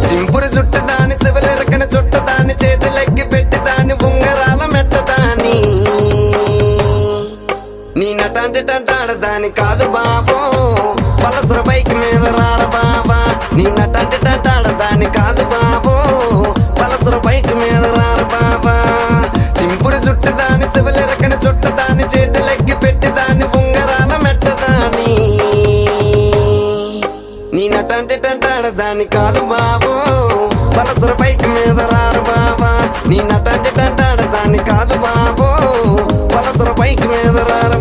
సింపురు చుట్టదాని శివలెరకన చుట్టదాని చేతులెక్కి పెట్టిదాని ఉంగరాల మెట్టదాని నీ నటాంటి టంటాడదాని కాదు బాబో పలసర బైక్ మీద రార బాబా నీ నటాంటి టంటాడదాని కాదు బాబో పలసర బైక్ మీద రార బాబా సింపురు చుట్టదాని శివలెరకన చుట్టదాని చేతులెక్కి పెట్టిదాని ఉంగరాల మెట్టదాని నీ నటాంటి టంటాడదాని కాదు బాబో పలసర బైక్ మీద రారు బాబా నీ నటాంటి టంటాడదాని కాదు బాబో పలసర బైక్ మీద రారు